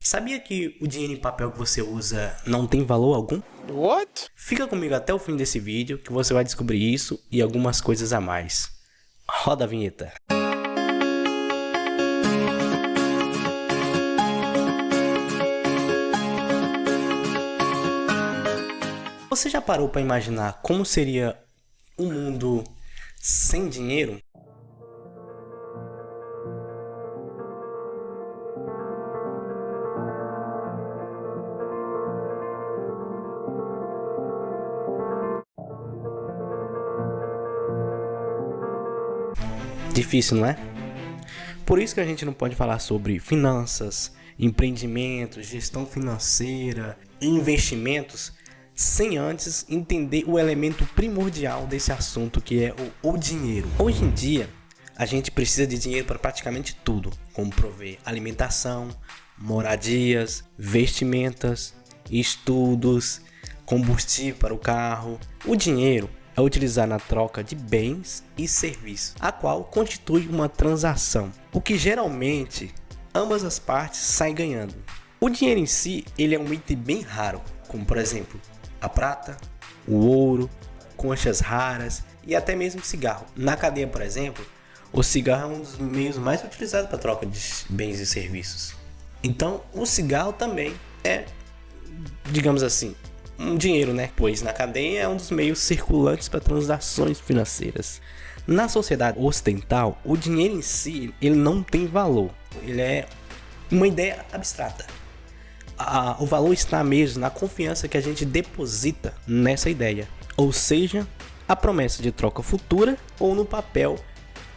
Sabia que o dinheiro em papel que você usa não tem valor algum? What? Fica comigo até o fim desse vídeo que você vai descobrir isso e algumas coisas a mais. Roda a vinheta. Você já parou para imaginar como seria um mundo sem dinheiro? Difícil, não é? Por isso que a gente não pode falar sobre finanças, empreendimentos, gestão financeira, investimentos, sem antes entender o elemento primordial desse assunto, que é o dinheiro. Hoje em dia, a gente precisa de dinheiro para praticamente tudo, como prover alimentação, moradias, vestimentas, estudos, combustível para o carro. O dinheiro é utilizado na troca de bens e serviços, a qual constitui uma transação, o que geralmente ambas as partes saem ganhando. O dinheiro em si, ele é um item bem raro, como por exemplo, a prata, o ouro, conchas raras e até mesmo cigarro. Na cadeia, por exemplo, o cigarro é um dos meios mais utilizados para troca de bens e serviços. Então, o cigarro também é, digamos assim, um dinheiro, né? Pois na cadeia é um dos meios circulantes para transações financeiras. Na sociedade ocidental, o dinheiro em si, ele não tem valor. Ele é uma ideia abstrata. O valor está mesmo na confiança que a gente deposita nessa ideia. Ou seja, a promessa de troca futura ou no papel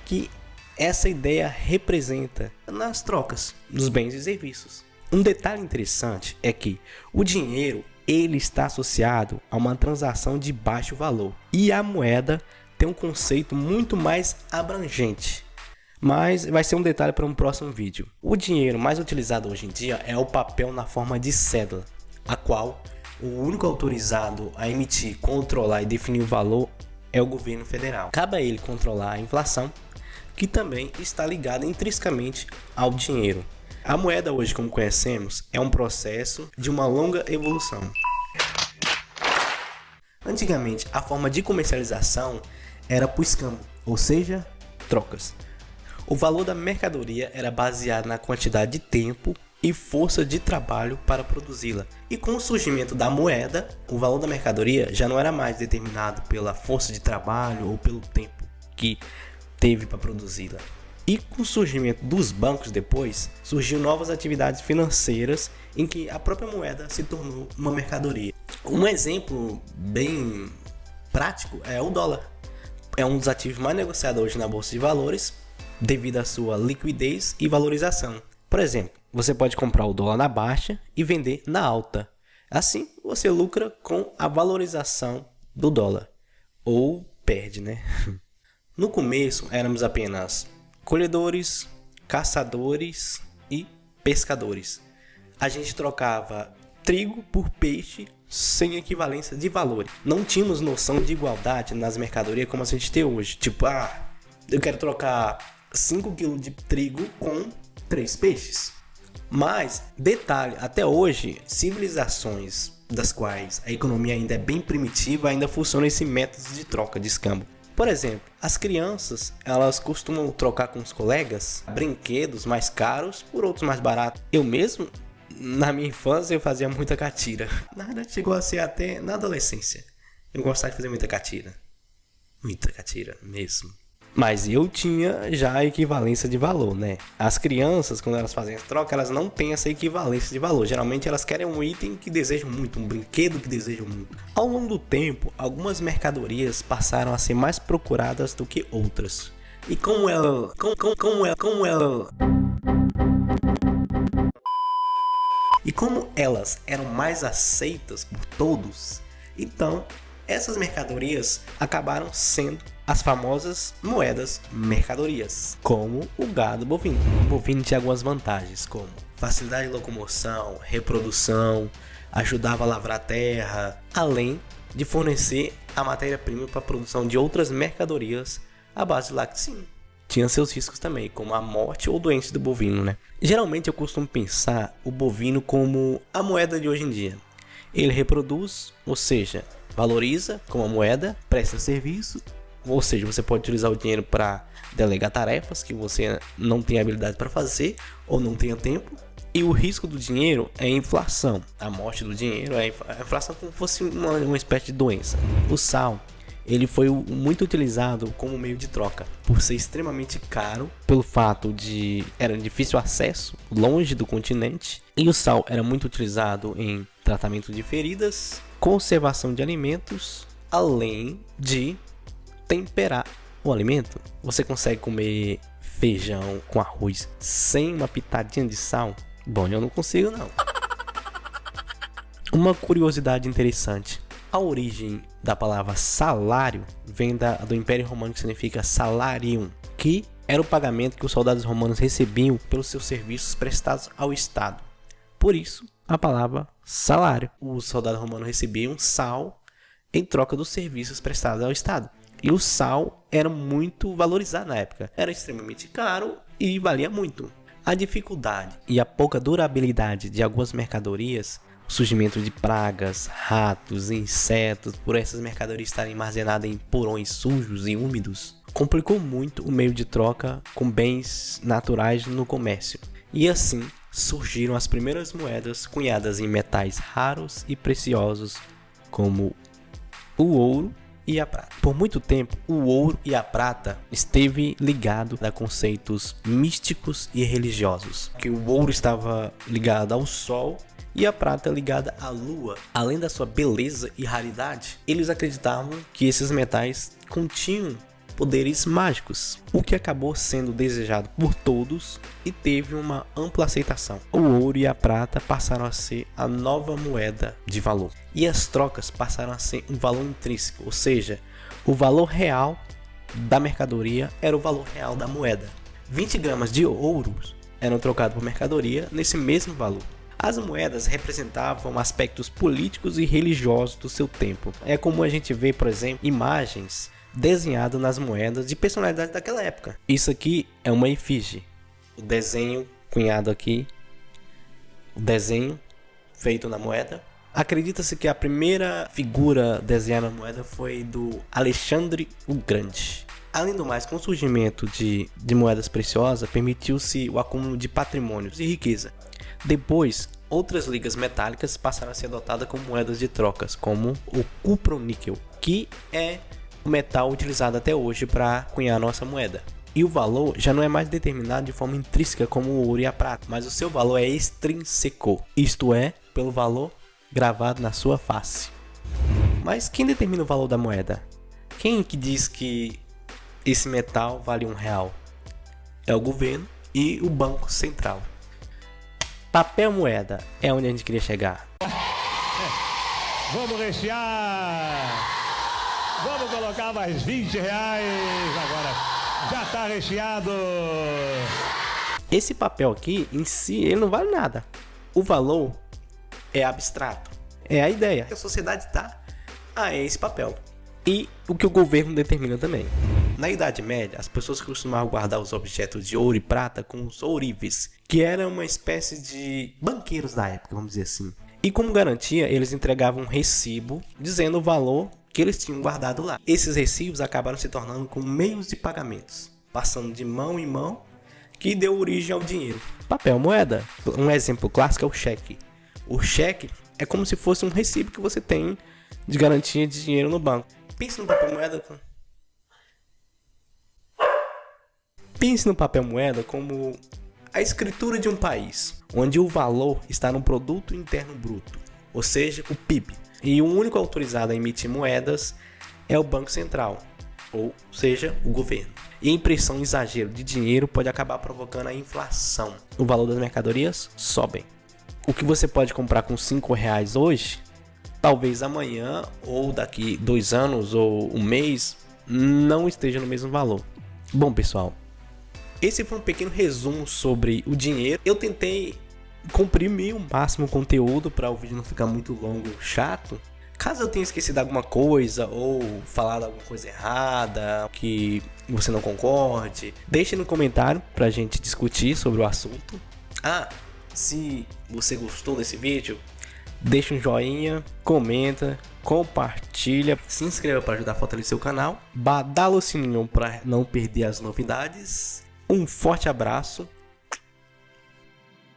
que essa ideia representa nas trocas dos bens e serviços. Um detalhe interessante é que o dinheiro ele está associado a uma transação de baixo valor e a moeda tem um conceito muito mais abrangente, mas vai ser um detalhe para um próximo vídeo. O dinheiro mais utilizado hoje em dia é o papel na forma de cédula, a qual o único autorizado a emitir, controlar e definir o valor é o governo federal. Cabe a ele controlar a inflação, que também está ligada intrinsecamente ao dinheiro. A moeda hoje, como conhecemos, é um processo de uma longa evolução. Antigamente, a forma de comercialização era por escambo, ou seja, trocas. O valor da mercadoria era baseado na quantidade de tempo e força de trabalho para produzi-la. E com o surgimento da moeda, o valor da mercadoria já não era mais determinado pela força de trabalho ou pelo tempo que teve para produzi-la. E com o surgimento dos bancos depois, surgiu novas atividades financeiras em que a própria moeda se tornou uma mercadoria. Um exemplo bem prático é o dólar. É um dos ativos mais negociados hoje na Bolsa de Valores devido à sua liquidez e valorização. Por exemplo, você pode comprar o dólar na baixa e vender na alta. Assim, você lucra com a valorização do dólar. Ou perde, né? No começo, éramos apenas colhedores, caçadores e pescadores. A gente trocava trigo por peixe sem equivalência de valor. Não tínhamos noção de igualdade nas mercadorias como a gente tem hoje. Tipo, eu quero trocar 5 kg de trigo com 3 peixes. Mas, detalhe, até hoje, civilizações das quais a economia ainda é bem primitiva ainda funcionam esse método de troca de escambo. Por exemplo, as crianças, elas costumam trocar com os colegas brinquedos mais caros por outros mais baratos. Eu mesmo, na minha infância, eu fazia muita catira. Na verdade, chegou a ser até na adolescência. Eu gostava de fazer muita catira. Muita catira mesmo. Mas eu tinha já a equivalência de valor, né? As crianças, quando elas fazem essa troca, elas não têm essa equivalência de valor. Geralmente elas querem um item que desejam muito, um brinquedo que desejam muito. Ao longo do tempo, algumas mercadorias passaram a ser mais procuradas do que outras. E como elas eram mais aceitas por todos, então essas mercadorias acabaram sendo as famosas moedas mercadorias, como o gado bovino. O bovino tinha algumas vantagens, como facilidade de locomoção, reprodução, ajudava a lavrar a terra, além de fornecer a matéria-prima para a produção de outras mercadorias à base de laticínio. tinha seus riscos também, como a morte ou doença do bovino, né? Geralmente eu costumo pensar o bovino como a moeda de hoje em dia. Ele reproduz, ou seja, valoriza como a moeda, presta serviço, ou seja, você pode utilizar o dinheiro para delegar tarefas que você não tem habilidade para fazer ou não tenha tempo. E o risco do dinheiro é a inflação. A morte do dinheiro é a inflação, como se fosse uma espécie de doença. O sal, ele foi muito utilizado como meio de troca, por ser extremamente caro, pelo fato de era difícil acesso, longe do continente, e o sal era muito utilizado em tratamento de feridas, conservação de alimentos, além de temperar o alimento. Você consegue comer feijão com arroz sem uma pitadinha de sal? Bom, eu não consigo não. Uma curiosidade interessante. A origem da palavra salário vem do Império Romano, que significa salarium, que era o pagamento que os soldados romanos recebiam pelos seus serviços prestados ao Estado. Por isso, a palavra salário. Os soldados romanos recebiam sal em troca dos serviços prestados ao Estado. E o sal era muito valorizado na época. Era extremamente caro e valia muito. A dificuldade e a pouca durabilidade de algumas mercadorias, o surgimento de pragas, ratos, insetos, por essas mercadorias estarem armazenadas em porões sujos e úmidos, complicou muito o meio de troca com bens naturais no comércio. E assim surgiram as primeiras moedas cunhadas em metais raros e preciosos, como o ouro e a prata. Por muito tempo, o ouro e a prata esteve ligado a conceitos místicos e religiosos, que o ouro estava ligado ao sol e a prata ligada à lua. Além da sua beleza e raridade, eles acreditavam que esses metais continham poderes mágicos, o que acabou sendo desejado por todos e teve uma ampla aceitação. O ouro e a prata passaram a ser a nova moeda de valor, e as trocas passaram a ser um valor intrínseco, ou seja, o valor real da mercadoria era o valor real da moeda. 20 gramas de ouro eram trocados por mercadoria nesse mesmo valor. As moedas representavam aspectos políticos e religiosos do seu tempo. É comum a gente ver, por exemplo, imagens desenhado nas moedas de personalidade daquela época. Isso aqui é uma efígie. O desenho cunhado aqui, o desenho feito na moeda. Acredita-se que a primeira figura desenhada na moeda foi do Alexandre o Grande. Além do mais, com o surgimento de moedas preciosas, permitiu-se o acúmulo de patrimônios e riqueza. Depois, outras ligas metálicas passaram a ser adotadas como moedas de trocas, como o cupro-níquel, que é o metal utilizado até hoje para cunhar a nossa moeda. E o valor já não é mais determinado de forma intrínseca como o ouro e a prata, mas o seu valor é extrínseco, isto é, pelo valor gravado na sua face. Mas quem determina o valor da moeda? Quem que diz que esse metal vale R$1? É o governo e o Banco Central. Papel moeda é onde a gente queria chegar. Vamos rechear! Vamos colocar mais R$20. Agora já está recheado. Esse papel aqui, em si, ele não vale nada. O valor é abstrato. É a ideia. A sociedade está a esse papel. E o que o governo determina também. Na Idade Média, as pessoas costumavam guardar os objetos de ouro e prata com os ourives, que eram uma espécie de banqueiros da época, vamos dizer assim. E como garantia, eles entregavam um recibo dizendo o valor que eles tinham guardado lá. Esses recibos acabaram se tornando como meios de pagamentos, passando de mão em mão, que deu origem ao dinheiro. Papel moeda. Um exemplo clássico é o cheque. O cheque é como se fosse um recibo que você tem de garantia de dinheiro no banco. Pense no papel moeda. Pense no papel moeda como a escritura de um país, onde o valor está no produto interno bruto, ou seja, o PIB. E o único autorizado a emitir moedas é o Banco Central, ou seja, o governo. E a impressão em exagero de dinheiro pode acabar provocando a inflação. O valor das mercadorias sobe. O que você pode comprar com R$5 hoje, talvez amanhã, ou daqui 2 anos, ou um mês, não esteja no mesmo valor. Bom, pessoal, esse foi um pequeno resumo sobre o dinheiro. Eu tentei comprimir o máximo conteúdo para o vídeo não ficar muito longo, chato. Caso eu tenha esquecido alguma coisa ou falado alguma coisa errada, que você não concorde, deixe no comentário pra gente discutir sobre o assunto. Se você gostou desse vídeo, deixa um joinha, comenta, compartilha, se inscreva para ajudar a fortalecer o canal, badala o sininho para não perder as novidades. Um forte abraço